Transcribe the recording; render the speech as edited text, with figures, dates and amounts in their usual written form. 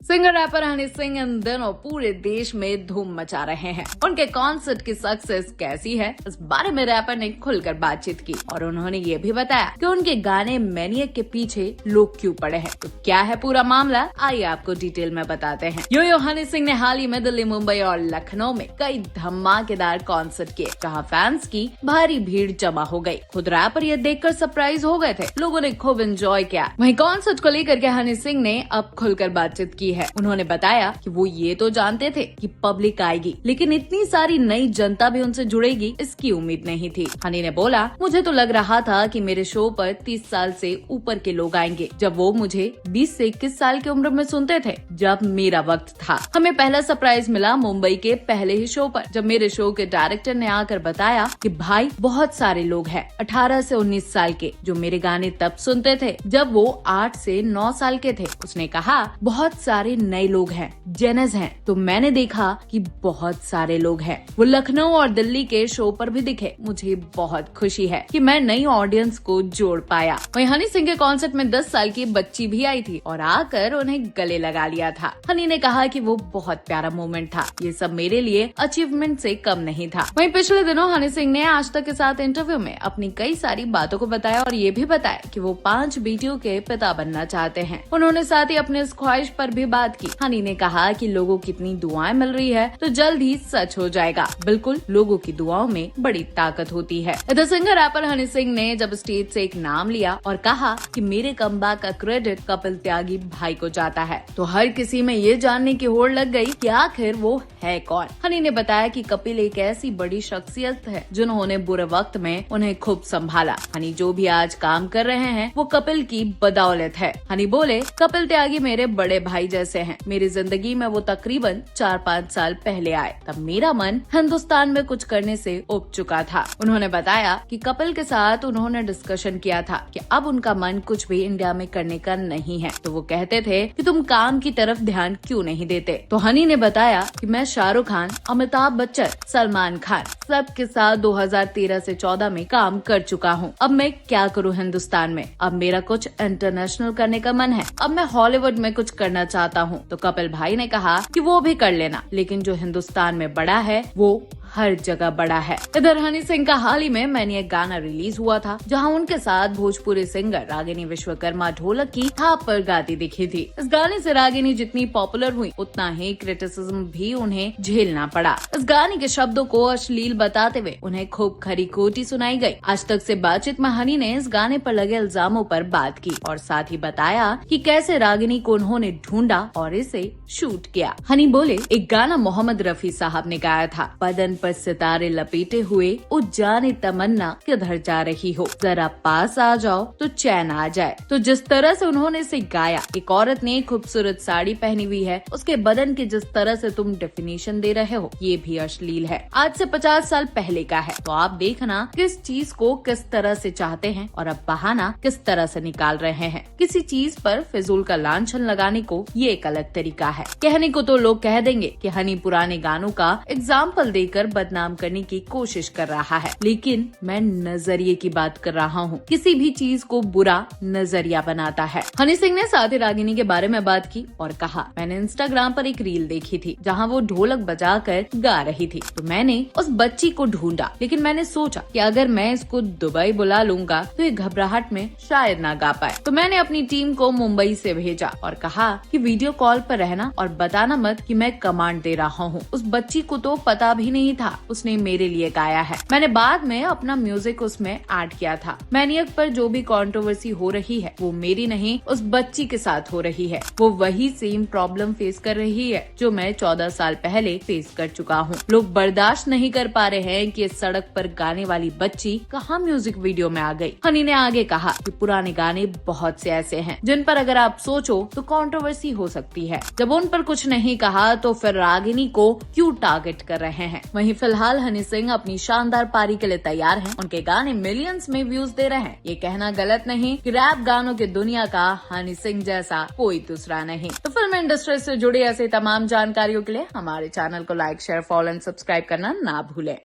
Singer rapper Honey Singh इन दिनों पूरे देश में धूम मचा रहे हैं। उनके कॉन्सर्ट की सक्सेस कैसी है, इस बारे में रैपर ने खुलकर बातचीत की और उन्होंने ये भी बताया कि उनके गाने मैनियक के पीछे लोग क्यों पड़े हैं। तो क्या है पूरा मामला, आइए आपको डिटेल में बताते हैं। यो हनी सिंह ने हाल ही में दिल्ली, मुंबई और लखनऊ में कई धमाकेदार कॉन्सर्ट किए, जहाँ फैंस की भारी भीड़ जमा हो गयी। खुद रैपर ये देखकर सरप्राइज हो गए थे। लोगों ने खूब एंजॉय किया। वहीं कॉन्सर्ट को लेकर के हनी सिंह ने अब खुलकर बातचीत की है। उन्होंने बताया कि वो ये तो जानते थे कि पब्लिक आएगी, लेकिन इतनी सारी नई जनता भी उनसे जुड़ेगी, इसकी उम्मीद नहीं थी। हनी ने बोला, मुझे तो लग रहा था कि मेरे शो पर 30 साल से ऊपर के लोग आएंगे, जब वो मुझे 20 से 21 साल की उम्र में सुनते थे, जब मेरा वक्त था। हमें पहला सरप्राइज मिला मुंबई के पहले ही शो पर, जब मेरे शो के डायरेक्टर ने आकर बताया कि भाई बहुत सारे लोग हैं 18 से 19 साल के, जो मेरे गाने तब सुनते थे जब वो 8 से 9 साल के थे। उसने कहा बहुत सारे नए लोग हैं, जेनज हैं। तो मैंने देखा कि बहुत सारे लोग हैं। वो लखनऊ और दिल्ली के शो पर भी दिखे। मुझे बहुत खुशी है कि मैं नई ऑडियंस को जोड़ पाया। वहीं हनी सिंह के कॉन्सर्ट में 10 साल की बच्ची भी आई थी और आकर उन्हें गले लगा लिया था। हनी ने कहा कि वो बहुत प्यारा मोमेंट था। ये सब मेरे लिए अचीवमेंट से कम नहीं था। वहीं पिछले दिनों हनी सिंह ने आज तक के साथ इंटरव्यू में अपनी कई सारी बातों को बताया और ये भी बताया कि वो 5 बेटियों के पिता बनना चाहते हैं। उन्होंने साथ ही अपने इस ख्वाहिश पर भी बात की। हनी ने कहा कि लोगों की इतनी दुआएं मिल रही है तो जल्द ही सच हो जाएगा। बिल्कुल, लोगों की दुआओं में बड़ी ताकत होती है। इधर सिंगर रैपर हनी सिंह ने जब स्टेज से एक नाम लिया और कहा कि मेरे कमबैक का क्रेडिट कपिल त्यागी भाई को जाता है, तो हर किसी में ये जानने की होड़ लग गई कि आखिर वो है कौन। हनी ने बताया कि कपिल एक ऐसी बड़ी शख्सियत है जिन्होंने बुरे वक्त में उन्हें खूब संभाला। हनी जो भी आज काम कर रहे हैं वो कपिल की बदौलत है। हनी बोले, कपिल त्यागी मेरे बड़े भाई जैसे हैं। मेरी जिंदगी में वो तकरीबन 4-5 साल पहले आए, तब मेरा मन हिंदुस्तान में कुछ करने से उब चुका था। उन्होंने बताया कि कपिल के साथ उन्होंने डिस्कशन किया था कि अब उनका मन कुछ भी इंडिया में करने का नहीं है, तो वो कहते थे कि तुम काम की तरफ ध्यान क्यों नहीं देते। तो हनी ने बताया कि मैं शाहरुख खान, अमिताभ बच्चन, सलमान खान सबके साथ 2013 से 14 में काम कर चुका हूँ। अब मैं क्या करूँ हिंदुस्तान में, अब मेरा कुछ इंटरनेशनल करने का मन है। अब मैं हॉलीवुड में कुछ करना चाहता हूँ। तो कपिल भाई ने कहा कि वो भी कर लेना, लेकिन जो हिंदुस्तान में बड़ा है वो हर जगह बड़ा है। इधर हनी सिंह का हाल ही में मैनियक गाना रिलीज हुआ था, जहां उनके साथ भोजपुरी सिंगर रागिनी विश्वकर्मा ढोलक की थाप पर गाती दिखी थी। इस गाने से रागिनी जितनी पॉपुलर हुई, उतना ही क्रिटिसिज्म भी उन्हें झेलना पड़ा। इस गाने के शब्दों को अश्लील बताते हुए उन्हें खूब खरी खोटी सुनाई गई। आज तक से बातचीत में हनी ने इस गाने पर लगे इल्जामों पर बात की और साथ ही बताया कि कैसे रागिनी को उन्होंने ढूंढा और इसे शूट किया। हनी बोले, एक गाना मोहम्मद रफी साहब ने गाया था, बदन पर सितारे लपेटे हुए ओ जाने तमन्ना किधर जा रही हो, जरा पास आ जाओ तो चैन आ जाए। तो जिस तरह से उन्होंने इसे गाया, एक औरत ने खूबसूरत साड़ी पहनी हुई है, उसके बदन की जिस तरह से तुम डेफिनेशन दे रहे हो, ये भी अश्लील है। आज से 50 साल पहले का है, तो आप देखना किस चीज को किस तरह से चाहते हैं और अब बहाना किस तरह से निकाल रहे हैं। किसी चीज पर फिजूल का लांछन लगाने को ये एक अलग तरीका है। कहने को तो लोग कह देंगे कि हनी पुराने गानों का एग्जाम्पल देकर बदनाम करने की कोशिश कर रहा है, लेकिन मैं नजरिए की बात कर रहा हूँ। किसी भी चीज को बुरा नजरिया बनाता है। हनी सिंह ने साथ ही रागिनी के बारे में बात की और कहा, मैंने इंस्टाग्राम पर एक रील देखी थी जहाँ वो ढोलक बजाकर गा रही थी, तो मैंने उस बच्ची को ढूंढा, लेकिन मैंने सोचा कि अगर मैं इसको दुबई बुला लूंगा तो ये घबराहट में शायद ना गा पाए। तो मैंने अपनी टीम को मुंबई से भेजा और कहा कि वीडियो कॉल पर रहना और बताना मत कि मैं कमांड दे रहा हूँ। उस बच्ची को तो पता भी नहीं था, उसने मेरे लिए गाया है। मैंने बाद में अपना म्यूजिक उसमें ऐड किया था। मैनियक पर जो भी कंट्रोवर्सी हो रही है वो मेरी नहीं, उस बच्ची के साथ हो रही है। वो वही सेम प्रॉब्लम फेस कर रही है जो मैं 14 साल पहले फेस कर चुका हूँ। लोग बर्दाश्त नहीं कर पा रहे हैं कि सड़क पर गाने वाली बच्ची कहाँ म्यूजिक वीडियो में आ गई। हनी ने आगे कहा कि पुराने गाने बहुत से ऐसे हैं जिन पर अगर आप सोचो तो कंट्रोवर्सी हो सकती है। जब उन पर कुछ नहीं कहा तो फिर रागिनी को क्यों टारगेट कर रहे हैं। वहीं फिलहाल हनी सिंह अपनी शानदार पारी के लिए तैयार हैं। उनके गाने मिलियंस में व्यूज दे रहे हैं। ये कहना गलत नहीं कि रैप गानों की दुनिया का हनी सिंह जैसा कोई दूसरा नहीं। तो फिल्म इंडस्ट्री से जुड़ी ऐसी तमाम जानकारियों के लिए हमारे चैनल को like, share, follow and subscribe करना ना भूलें।